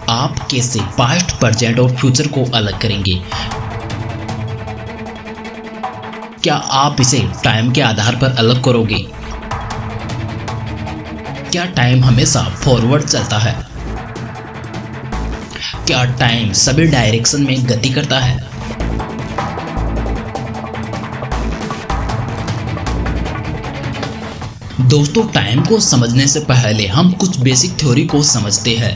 आप कैसे past, present और फ्यूचर को अलग करेंगे? क्या आप इसे टाइम के आधार पर अलग करोगे? क्या टाइम हमेशा फॉरवर्ड चलता है? क्या टाइम सभी डायरेक्शन में गति करता है? दोस्तों, टाइम को समझने से पहले हम कुछ बेसिक थ्योरी को समझते हैं।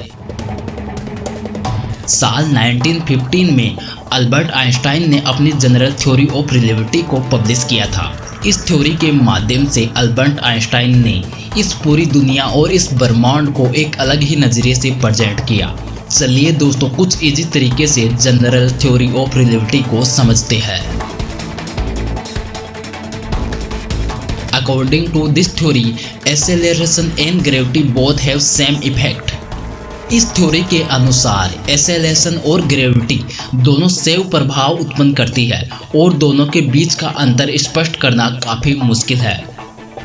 साल 1915 में अल्बर्ट आइंस्टाइन ने अपनी जनरल थ्योरी ऑफ रिलेटिविटी को पब्लिश किया था। इस थ्योरी के माध्यम से अल्बर्ट आइंस्टाइन ने इस पूरी दुनिया और इस ब्रह्मांड को एक अलग ही नज़रिए से प्रेजेंट किया। चलिए दोस्तों, कुछ इजी तरीके से जनरल थ्योरी ऑफ रिलेटिविटी को समझते हैं। According to this theory, acceleration and gravity both have same effect. इस थ्योरी के अनुसार एक्सेलरेशन और ग्रेविटी दोनों सेम प्रभाव उत्पन्न करती है और दोनों के बीच का अंतर स्पष्ट करना काफ़ी मुश्किल है।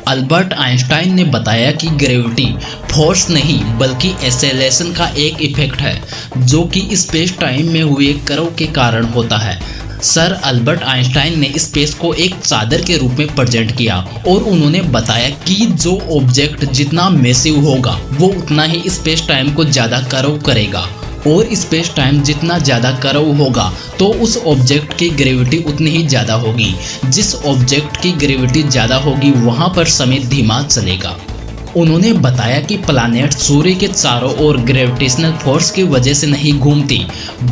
अल्बर्ट आइंस्टाइन ने बताया कि ग्रेविटी फोर्स नहीं बल्कि एक्सेलरेशन का एक इफेक्ट है जो कि स्पेस टाइम में हुए कर्व के कारण होता है। सर अल्बर्ट आइंस्टाइन ने स्पेस को एक चादर के रूप में प्रेजेंट किया और उन्होंने बताया कि जो ऑब्जेक्ट जितना मैसिव होगा वो उतना ही स्पेस टाइम को ज़्यादा कर्व करेगा और स्पेस टाइम जितना ज़्यादा कर्व होगा तो उस ऑब्जेक्ट की ग्रेविटी उतनी ही ज़्यादा होगी। जिस ऑब्जेक्ट की ग्रेविटी ज़्यादा होगी वहाँ पर समय धीमा चलेगा। उन्होंने बताया कि प्लैनेट सूर्य के चारों ओर ग्रेविटेशनल फोर्स की वजह से नहीं घूमती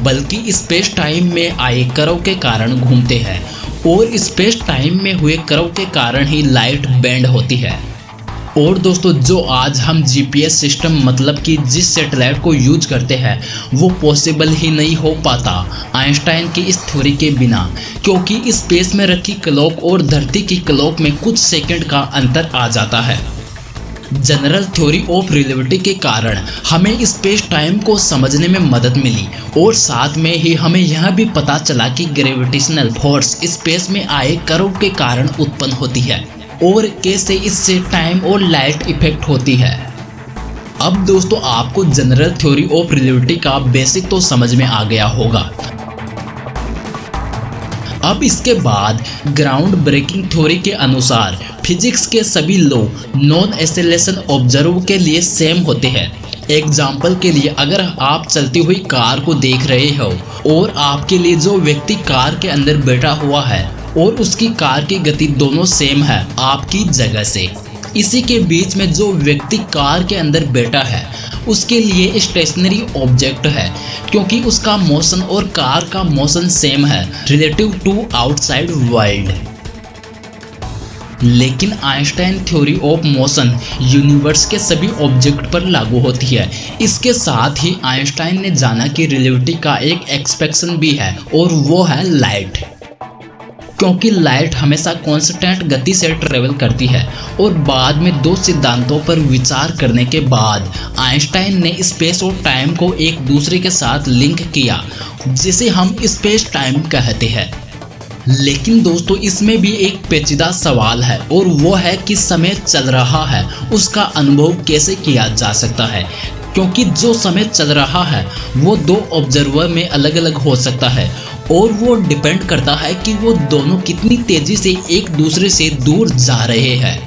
बल्कि स्पेस टाइम में आए कर्व के कारण घूमते हैं और स्पेस टाइम में हुए कर्व के कारण ही लाइट बेंड होती है। और दोस्तों, जो आज हम जीपीएस सिस्टम मतलब कि जिस सैटेलाइट को यूज करते हैं वो पॉसिबल ही नहीं हो पाता आइंस्टाइन की इस थ्योरी के बिना, क्योंकि स्पेस में रखी क्लॉक और धरती की क्लॉक में कुछ सेकंड का अंतर आ जाता है। जनरल थ्योरी ऑफ रिलेटिविटी के कारण हमें स्पेस टाइम को समझने में मदद मिली और साथ में ही हमें यह भी पता चला कि ग्रेविटेशनल फोर्स स्पेस में आए कर्व के कारण उत्पन्न होती है और कैसे इससे टाइम और लाइट इफेक्ट होती है। अब दोस्तों, आपको जनरल थ्योरी ऑफ रिलेटिविटी का बेसिक तो समझ में आ गया होगा। अब इसके बाद ग्राउंड ब्रेकिंग थ्योरी के अनुसार फिजिक्स के सभी लॉ नॉन एक्सेलरेशन ऑब्जर्व के लिए सेम होते हैं। एग्जाम्पल के लिए, अगर आप चलती हुई कार को देख रहे हो और आपके लिए जो व्यक्ति कार के अंदर बैठा हुआ है और उसकी कार की गति दोनों सेम है आपकी जगह से, इसी के बीच में जो व्यक्ति कार के अंदर बैठा है उसके लिए स्टेशनरी ऑब्जेक्ट है क्योंकि उसका मोशन और कार का मोशन सेम है रिलेटिव टू आउटसाइड वर्ल्ड। लेकिन Einstein theory of motion universe के सभी ऑब्जेक्ट पर लागू होती है। इसके साथ ही आइंस्टाइन ने जाना कि रिलेटिविटी का एक एक्सपेक्शन भी है और वो है लाइट, क्योंकि लाइट हमेशा कांस्टेंट गति से ट्रेवल करती है। और बाद में दो सिद्धांतों पर विचार करने के बाद आइंस्टाइन ने स्पेस और टाइम को एक दूसरे के साथ लिंक किया जिसे हम स्पेस टाइम कहते हैं। लेकिन दोस्तों, इसमें भी एक पेचीदा सवाल है और वो है कि समय चल रहा है उसका अनुभव कैसे किया जा सकता है, क्योंकि जो समय चल रहा है वो दो ऑब्जर्वर में अलग अलग हो सकता है और वो डिपेंड करता है कि वो दोनों कितनी तेजी से एक दूसरे से दूर जा रहे हैं।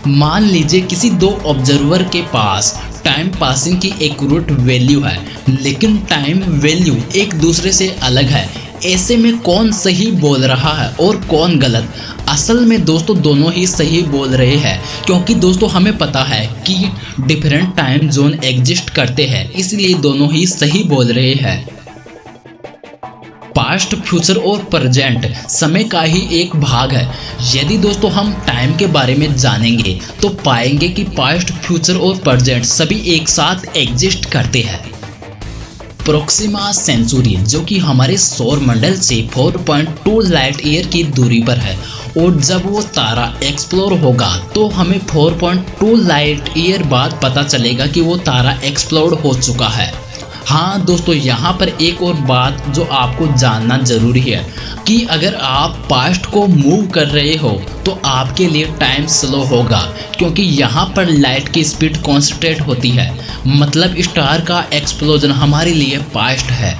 मान लीजिए किसी दो ऑब्जर्वर के पास टाइम पासिंग की एक्यूरेट वैल्यू है लेकिन टाइम वैल्यू एक दूसरे से अलग है। ऐसे में कौन सही बोल रहा है और कौन गलत? असल में दोस्तों दोनों ही सही बोल रहे हैं, क्योंकि दोस्तों हमें पता है कि डिफरेंट टाइम जोन एग्जिस्ट करते हैं, इसलिए दोनों ही सही बोल रहे हैं। पास्ट, फ्यूचर और प्रेजेंट समय का ही एक भाग है। यदि दोस्तों हम टाइम के बारे में जानेंगे तो पाएंगे कि पास्ट, फ्यूचर और प्रेजेंट सभी एक साथ एग्जिस्ट करते हैं। प्रोक्सिमा सेंचुरी, जो कि हमारे सौर मंडल से 4.2 लाइट ईयर की दूरी पर है, और जब वो तारा एक्सप्लोर होगा तो हमें 4.2 लाइट ईयर बाद पता चलेगा कि वो तारा एक्सप्लोर हो चुका है। हाँ दोस्तों, यहाँ पर एक और बात जो आपको जानना ज़रूरी है कि अगर आप पास्ट को मूव कर रहे हो तो आपके लिए टाइम स्लो होगा, क्योंकि यहाँ पर लाइट की स्पीड कॉन्स्टेंट होती है। मतलब स्टार का एक्सप्लोजन हमारे लिए पास्ट है।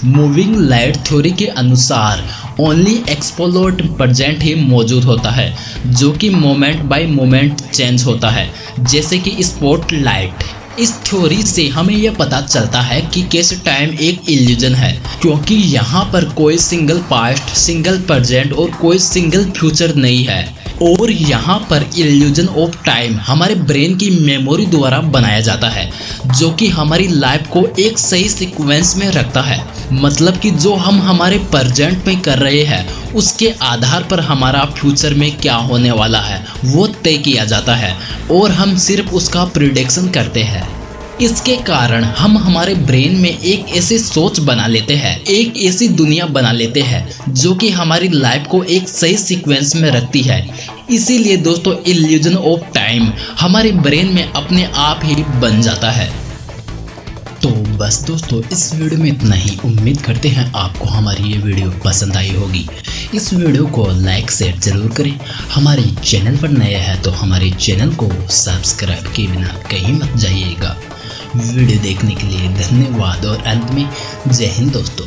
मूविंग लाइट थ्योरी के अनुसार ओनली एक्सप्लोड प्रेजेंट ही मौजूद होता है, जो कि मोमेंट बाय मोमेंट चेंज होता है, जैसे कि स्पॉट लाइट। इस थ्योरी से हमें यह पता चलता है कि कैसे टाइम एक इल्यूजन है, क्योंकि यहाँ पर कोई सिंगल पास्ट, सिंगल प्रेजेंट और कोई सिंगल फ्यूचर नहीं है। और यहाँ पर इल्यूजन ऑफ टाइम हमारे ब्रेन की मेमोरी द्वारा बनाया जाता है, जो कि हमारी लाइफ को एक सही सीक्वेंस में रखता है। मतलब कि जो हम हमारे प्रेजेंट में कर रहे हैं उसके आधार पर हमारा फ्यूचर में क्या होने वाला है वो तय किया जाता है, और हम सिर्फ उसका प्रिडिक्शन करते हैं। इसके कारण हम हमारे ब्रेन में एक ऐसी सोच बना लेते हैं, एक ऐसी दुनिया बना लेते हैं जो कि हमारी लाइफ को एक सही सीक्वेंस में रखती है। इसीलिए दोस्तों इल्यूजन ऑफ टाइम हमारे ब्रेन में अपने आप ही बन जाता है। तो बस दोस्तों इस वीडियो में इतना ही। उम्मीद करते हैं आपको हमारी ये वीडियो पसंद आई होगी। इस वीडियो को लाइक शेयर जरूर करें। हमारे चैनल पर नए हैं तो हमारे चैनल को सब्सक्राइब किए बिना कहीं मत जाइएगा। वीडियो देखने के लिए धन्यवाद और अंत में जय हिंद दोस्तों।